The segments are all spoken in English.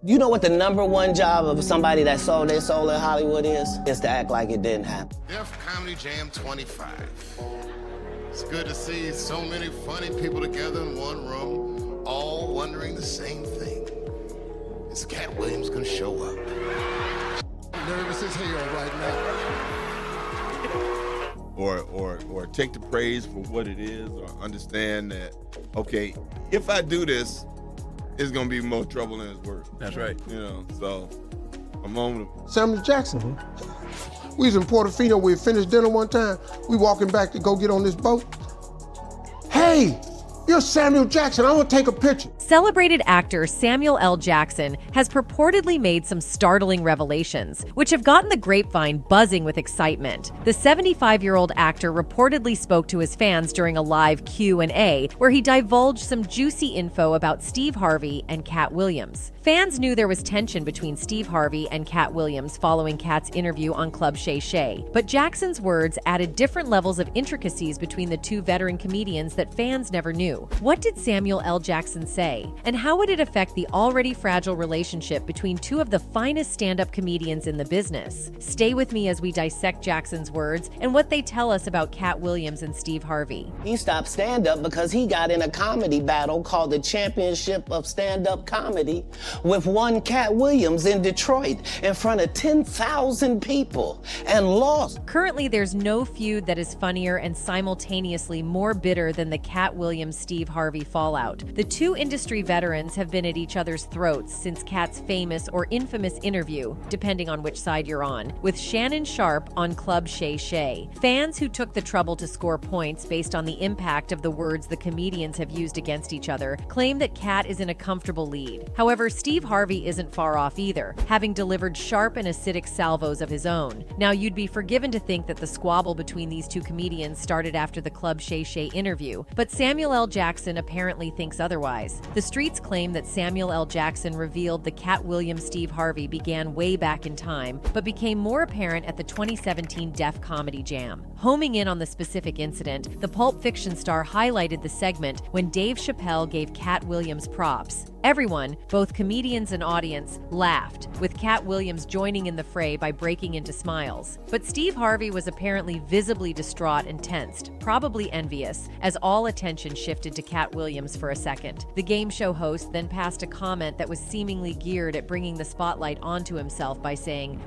You know what the #1 job of somebody that sold their soul in Hollywood is? Is to act like it didn't happen. Def Comedy Jam 25. It's good to see so many funny people together in one room, all wondering the same thing. Is Cat Williams gonna show up? Nervous as hell right now. Or take the praise for what it is, or understand that, okay, if I do this, it's gonna be more trouble than it's worth. That's right. You know, so a moment of Samuel Jackson. We was in Portofino, we had finished dinner one time. We walking back to go get on this boat. Hey, you're Samuel Jackson, I want to take a picture. Celebrated actor Samuel L. Jackson has purportedly made some startling revelations, which have gotten the grapevine buzzing with excitement. The 75-year-old actor reportedly spoke to his fans during a live Q&A, where he divulged some juicy info about Steve Harvey and Cat Williams. Fans knew there was tension between Steve Harvey and Cat Williams following Cat's interview on Club Shay Shay, but Jackson's words added different levels of intricacies between the two veteran comedians that fans never knew. What did Samuel L. Jackson say? And how would it affect the already fragile relationship between two of the finest stand-up comedians in the business? Stay with me as we dissect Jackson's words and what they tell us about Cat Williams and Steve Harvey. He stopped stand-up because he got in a comedy battle called the Championship of Stand-Up Comedy with one Cat Williams in Detroit in front of 10,000 people and lost. Currently, there's no feud that is funnier and simultaneously more bitter than the Cat Williams-Steve Harvey fallout. The two industry veterans have been at each other's throats since Cat's famous or infamous interview, depending on which side you're on, with Shannon Sharpe on Club Shay Shay. Fans who took the trouble to score points based on the impact of the words the comedians have used against each other claim that Cat is in a comfortable lead. However, Steve Harvey isn't far off either, having delivered sharp and acidic salvos of his own. Now, you'd be forgiven to think that the squabble between these two comedians started after the Club Shay Shay interview, but Samuel L. Jackson apparently thinks otherwise. The streets claim that Samuel L. Jackson revealed the Cat Williams-Steve Harvey began way back in time, but became more apparent at the 2017 Def Comedy Jam. Homing in on the specific incident, the Pulp Fiction star highlighted the segment when Dave Chappelle gave Cat Williams props. Everyone, both comedians and audience, laughed, with Cat Williams joining in the fray by breaking into smiles. But Steve Harvey was apparently visibly distraught and tensed, probably envious, as all attention shifted to Cat Williams for a second. The game show host then passed a comment that was seemingly geared at bringing the spotlight onto himself by saying,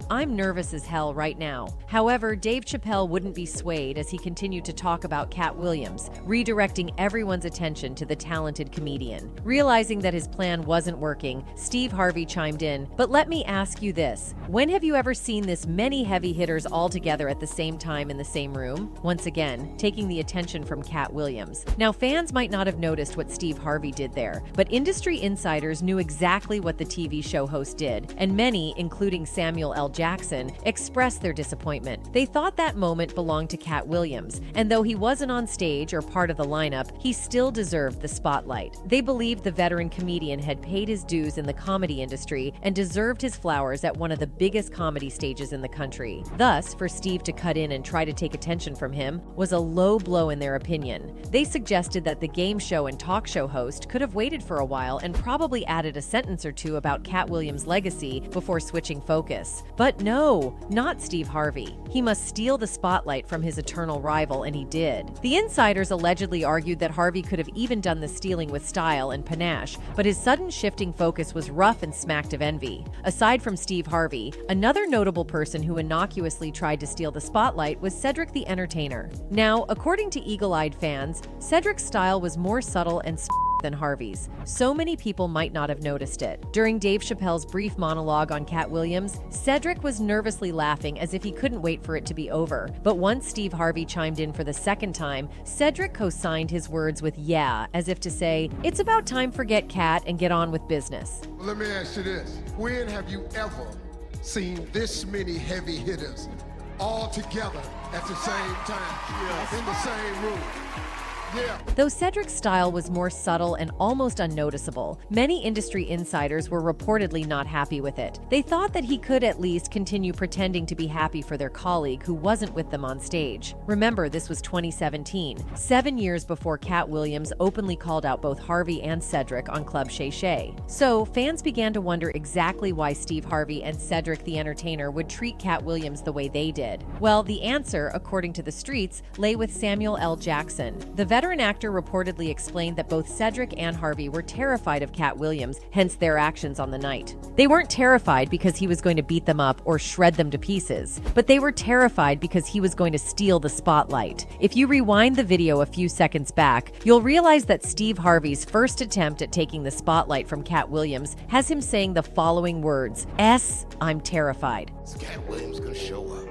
I'm nervous as hell right now." However, Dave Chappelle wouldn't be swayed as he continued to talk about Cat Williams, redirecting everyone's attention to the talented comedian. Realizing that his plan wasn't working, Steve Harvey chimed in, "But let me ask you this. When have you ever seen this many heavy hitters all together at the same time in the same room?" Once again, taking the attention from Cat Williams. Now, fans might not have noticed what Steve Harvey did there, but industry insiders knew exactly what the TV show host did, and many, including Samuel L. Jackson, expressed their disappointment. They thought that moment belonged to Cat Williams, and though he wasn't on stage or part of the lineup, he still deserved the spotlight. They believed the veteran comedian had paid his dues in the comedy industry and deserved his flowers at one of the biggest comedy stages in the country. Thus, for Steve to cut in and try to take attention from him was a low blow in their opinion. They suggested that the game show and talk show host could have waited for a while and probably added a sentence or two about Cat Williams' legacy before switching focus. But no, not Steve Harvey. He must steal the spotlight from his eternal rival, and he did. The insiders allegedly argued that Harvey could have even done the stealing with style and panache, but his sudden shifting focus was rough and smacked of envy. Aside from Steve Harvey, another notable person who innocuously tried to steal the spotlight was Cedric the Entertainer. Now, according to eagle-eyed fans, Cedric's style was more subtle and than Harvey's. So many people might not have noticed it. During Dave Chappelle's brief monologue on Cat Williams, Cedric was nervously laughing as if he couldn't wait for it to be over. But once Steve Harvey chimed in for the second time, Cedric co-signed his words with "yeah," as if to say, "It's about time forget Cat and get on with business." Well, let me ask you this. When have you ever seen this many heavy hitters all together at the same time, in the same room? Though Cedric's style was more subtle and almost unnoticeable, many industry insiders were reportedly not happy with it. They thought that he could at least continue pretending to be happy for their colleague who wasn't with them on stage. Remember, this was 2017, 7 years before Cat Williams openly called out both Harvey and Cedric on Club Shay Shay. So, fans began to wonder exactly why Steve Harvey and Cedric the Entertainer would treat Cat Williams the way they did. Well, the answer, according to the streets, lay with Samuel L. Jackson. The veteran actor reportedly explained that both Cedric and Harvey were terrified of Cat Williams, hence their actions on the night. They weren't terrified because he was going to beat them up or shred them to pieces, but they were terrified because he was going to steal the spotlight. If you rewind the video a few seconds back, you'll realize that Steve Harvey's first attempt at taking the spotlight from Cat Williams has him saying the following words, "S, I'm terrified." Is Cat Williams gonna show up?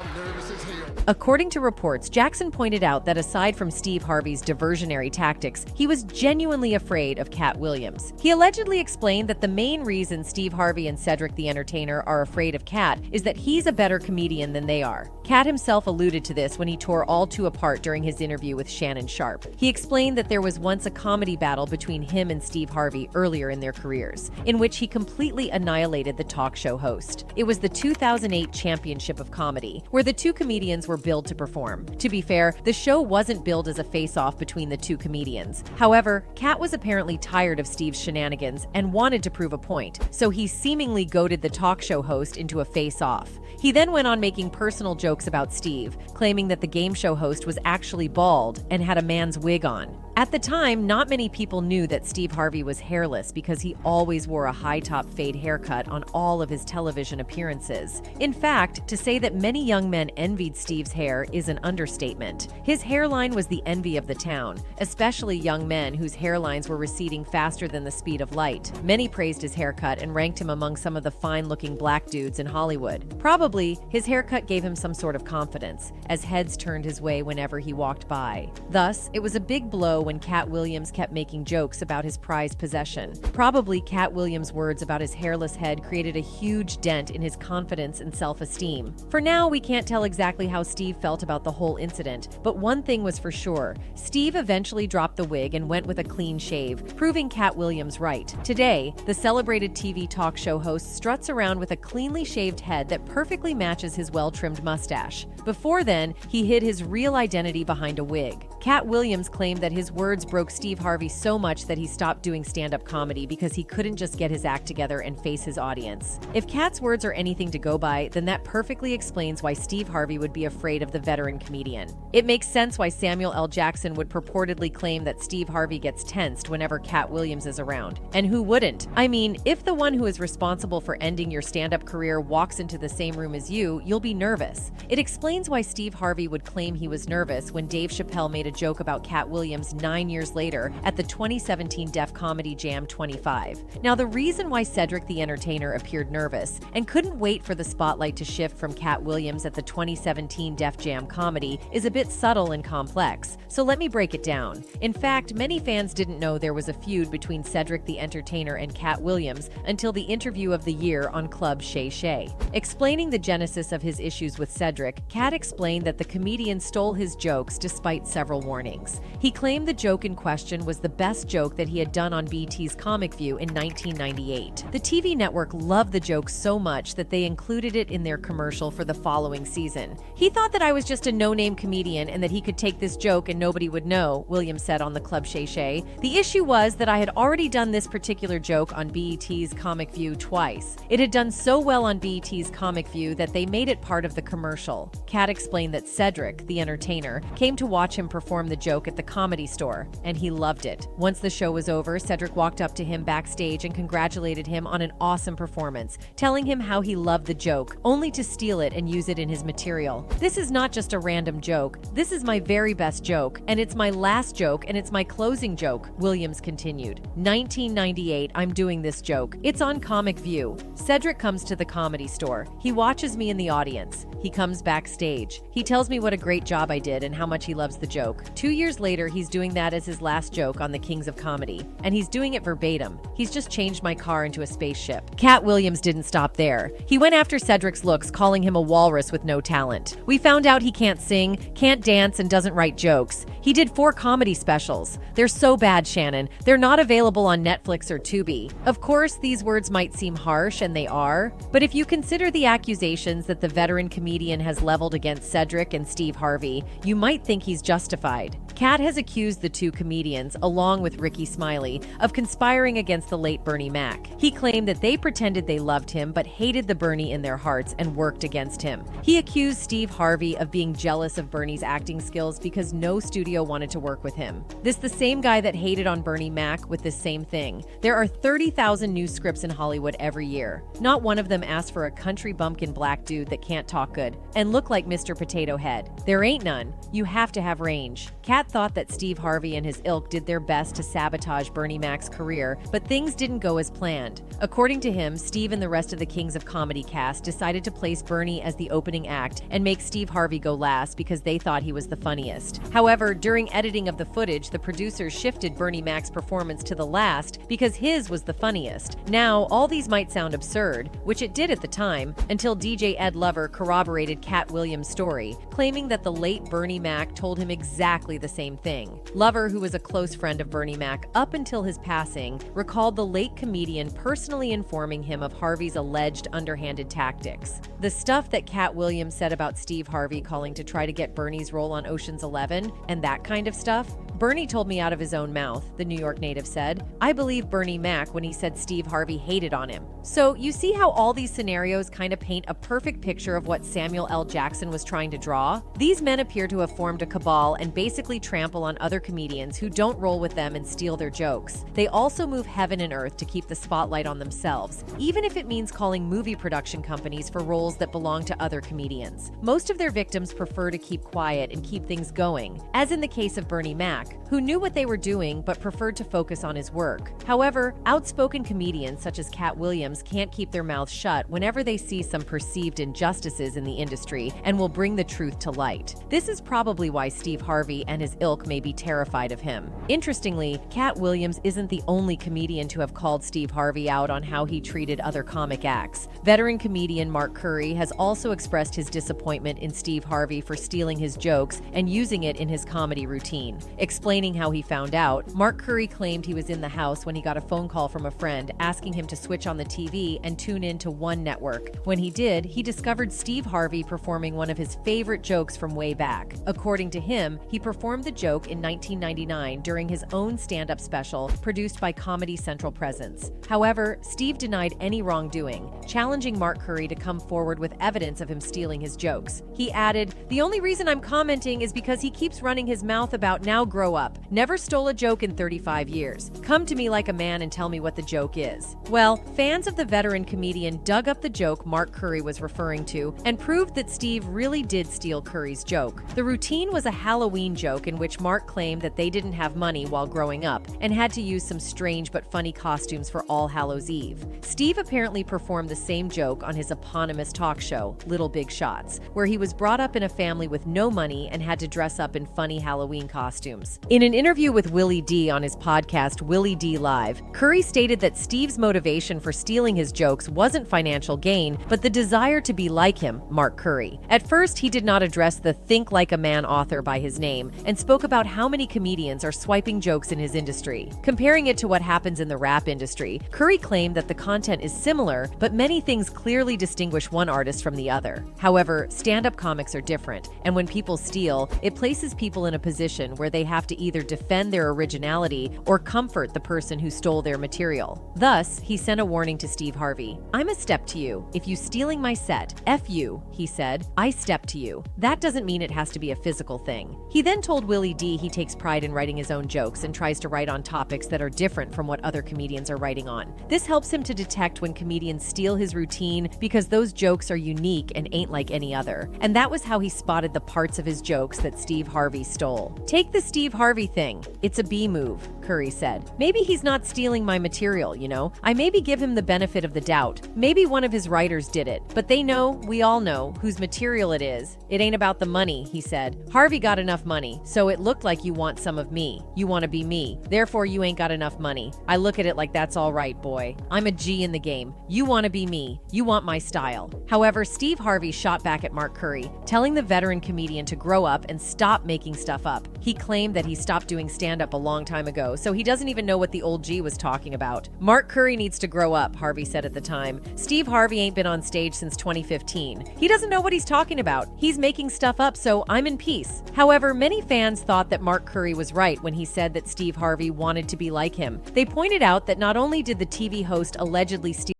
I'm nervous as hell. According to reports, Jackson pointed out that aside from Steve Harvey's diversionary tactics, he was genuinely afraid of Cat Williams. He allegedly explained that the main reason Steve Harvey and Cedric the Entertainer are afraid of Cat is that he's a better comedian than they are. Cat himself alluded to this when he tore All Too Apart during his interview with Shannon Sharpe. He explained that there was once a comedy battle between him and Steve Harvey earlier in their careers, in which he completely annihilated the talk show host. It was the 2008 Championship of Comedy, where the two comedians were billed to perform. To be fair, the show wasn't billed as a face-off between the two comedians. However, Cat was apparently tired of Steve's shenanigans and wanted to prove a point, so he seemingly goaded the talk show host into a face-off. He then went on making personal jokes about Steve, claiming that the game show host was actually bald and had a man's wig on. At the time, not many people knew that Steve Harvey was hairless because he always wore a high-top fade haircut on all of his television appearances. In fact, to say that many young men envied Steve's hair is an understatement. His hairline was the envy of the town, especially young men whose hairlines were receding faster than the speed of light. Many praised his haircut and ranked him among some of the fine-looking black dudes in Hollywood. Probably, his haircut gave him some sort of confidence, as heads turned his way whenever he walked by. Thus, it was a big blow when Cat Williams kept making jokes about his prized possession. Probably Cat Williams' words about his hairless head created a huge dent in his confidence and self-esteem. For now, we can't tell exactly how Steve felt about the whole incident, but one thing was for sure. Steve eventually dropped the wig and went with a clean shave, proving Cat Williams right. Today, the celebrated TV talk show host struts around with a cleanly shaved head that perfectly matches his well-trimmed mustache. Before then, he hid his real identity behind a wig. Cat Williams claimed that his words broke Steve Harvey so much that he stopped doing stand-up comedy because he couldn't just get his act together and face his audience. If Cat's words are anything to go by, then that perfectly explains why Steve Harvey would be afraid of the veteran comedian. It makes sense why Samuel L. Jackson would purportedly claim that Steve Harvey gets tensed whenever Cat Williams is around. And who wouldn't? I mean, if the one who is responsible for ending your stand-up career walks into the same room as you, you'll be nervous. It explains why Steve Harvey would claim he was nervous when Dave Chappelle made a joke about Cat Williams 9 years later at the 2017 Def Comedy Jam 25. Now, the reason why Cedric the Entertainer appeared nervous and couldn't wait for the spotlight to shift from Cat Williams at the 2017 Def Jam Comedy is a bit subtle and complex, so let me break it down. In fact, many fans didn't know there was a feud between Cedric the Entertainer and Cat Williams until the interview of the year on Club Shay Shay. Explaining the genesis of his issues with Cedric, Cat explained that the comedian stole his jokes despite several warnings. He claimed the joke in question was the best joke that he had done on BET's Comic View in 1998. The TV network loved the joke so much that they included it in their commercial for the following season. He thought that I was just a no-name comedian and that he could take this joke and nobody would know, Williams said on the Club Shay Shay. The issue was that I had already done this particular joke on BET's Comic View twice. It had done so well on BET's Comic View that they made it part of the commercial. Cat explained that Cedric, the Entertainer, came to watch him perform the joke at the Comedy Store, and he loved it. Once the show was over, Cedric walked up to him backstage and congratulated him on an awesome performance, telling him how he loved the joke, only to steal it and use it in his material. "This is not just a random joke. This is my very best joke, and it's my last joke, and it's my closing joke," Williams continued. 1998, I'm doing this joke. It's on Comic View. Cedric comes to the Comedy Store. He watches me in the audience. He comes backstage. He tells me what a great job I did and how much he loves the joke. joke. 2 years later, he's doing that as his last joke on the Kings of Comedy. And he's doing it verbatim. He's just changed my car into a spaceship. Cat Williams didn't stop there. He went after Cedric's looks, calling him a walrus with no talent. We found out he can't sing, can't dance, and doesn't write jokes. He did 4 comedy specials. They're so bad, Shannon. They're not available on Netflix or Tubi. Of course, these words might seem harsh, and they are, but if you consider the accusations that the veteran comedian has leveled against Cedric and Steve Harvey, you might think he's justified. Cat has accused the 2 comedians, along with Ricky Smiley, of conspiring against the late Bernie Mac. He claimed that they pretended they loved him but hated the Bernie in their hearts and worked against him. He accused Steve Harvey of being jealous of Bernie's acting skills because no studio wanted to work with him. This the same guy that hated on Bernie Mac with the same thing. There are 30,000 new scripts in Hollywood every year. Not one of them asked for a country bumpkin black dude that can't talk good and look like Mr. Potato Head. There ain't none. You have to have range. Cat thought that Steve Harvey and his ilk did their best to sabotage Bernie Mac's career, but things didn't go as planned. According to him, Steve and the rest of the Kings of Comedy cast decided to place Bernie as the opening act and make Steve Harvey go last because they thought he was the funniest. However, during editing of the footage, the producers shifted Bernie Mac's performance to the last because his was the funniest. Now, all these might sound absurd, which it did at the time, until DJ Ed Lover corroborated Cat Williams' story, claiming that the late Bernie Mac told him exactly the same thing. Lover, who was a close friend of Bernie Mac up until his passing, recalled the late comedian personally informing him of Harvey's alleged underhanded tactics. The stuff that Cat Williams said about Steve Harvey calling to try to get Bernie's role on Ocean's 11 and that kind of stuff, Bernie told me out of his own mouth, the New York native said. I believe Bernie Mac when he said Steve Harvey hated on him. So you see how all these scenarios kind of paint a perfect picture of what Samuel L. Jackson was trying to draw? These men appear to have formed a cabal and basically trample on other comedians who don't roll with them and steal their jokes. They also move heaven and earth to keep the spotlight on themselves, even if it means calling movie production companies for roles that belong to other comedians. Most of their victims prefer to keep quiet and keep things going, as in the case of Bernie Mac, who knew what they were doing but preferred to focus on his work. However, outspoken comedians such as Cat Williams can't keep their mouths shut whenever they see some perceived injustices in the industry and will bring the truth to light. This is probably why Steve Harvey and his ilk may be terrified of him. Interestingly, Cat Williams isn't the only comedian to have called Steve Harvey out on how he treated other comic acts. Veteran comedian Mark Curry has also expressed his disappointment in Steve Harvey for stealing his jokes and using it in his comedy routine. Explaining how he found out, Mark Curry claimed he was in the house when he got a phone call from a friend asking him to switch on the TV and tune in to one network. When he did, he discovered Steve Harvey performing one of his favorite jokes from way back. According to him, he performed the joke in 1999 during his own stand-up special produced by Comedy Central Presents. However, Steve denied any wrongdoing, challenging Mark Curry to come forward with evidence of him stealing his jokes. He added, "The only reason I'm commenting is because he keeps running his mouth about now grow up. Never stole a joke in 35 years. Come to me like a man and tell me what the joke is." Well, fans of the veteran comedian dug up the joke Mark Curry was referring to and proved that Steve really did steal Curry's joke. The routine was a Halloween joke in which Mark claimed that they didn't have money while growing up and had to use some strange but funny costumes for All Hallows Eve. Steve apparently performed the same joke on his eponymous talk show, Little Big Shots, where he was brought up in a family with no money and had to dress up in funny Halloween costumes. In an interview with Willie D on his podcast Willie D Live, Curry stated that Steve's motivation for stealing his jokes wasn't financial gain, but the desire to be like him, Mark Curry. At first, he did not address the Think Like a Man author by his name and spoke about how many comedians are swiping jokes in his industry. Comparing it to what happens in the rap industry, Curry claimed that the content is similar, but many things clearly distinguish one artist from the other. However, stand-up comics are different, and when people steal, it places people in a position where they have to either defend their originality or comfort the person who stole their material. Thus, he sent a warning to Steve Harvey. "I'm a step to you. If you stealing my set, F you," he said. "I step to you. That doesn't mean it has to be a physical thing." He then told Willie D he takes pride in writing his own jokes and tries to write on topics that are different from what other comedians are writing on. This helps him to detect when comedians steal his routine because those jokes are unique and ain't like any other. And that was how he spotted the parts of his jokes that Steve Harvey stole. "Take the Steve Harvey thing. It's a B move," Curry said. "Maybe he's not stealing my material, you know? I maybe give him the benefit of the doubt. Maybe one of his writers did it. But they know, we all know, whose material it is. It ain't about the money," he said. "Harvey got enough money, so So it looked like you want some of me. You want to be me. Therefore, you ain't got enough money. I look at it like that's all right, boy. I'm a G in the game. You want to be me. You want my style. However, Steve Harvey shot back at Mark Curry, telling the veteran comedian to grow up and stop making stuff up. He claimed that he stopped doing stand-up a long time ago, so he doesn't even know what the old G was talking about. Mark Curry needs to grow up, Harvey said at the time. Steve Harvey ain't been on stage since 2015. He doesn't know what he's talking about. He's making stuff up, so I'm in peace. However, many fans thought that Mark Curry was right when he said that Steve Harvey wanted to be like him. They pointed out that not only did the TV host allegedly steal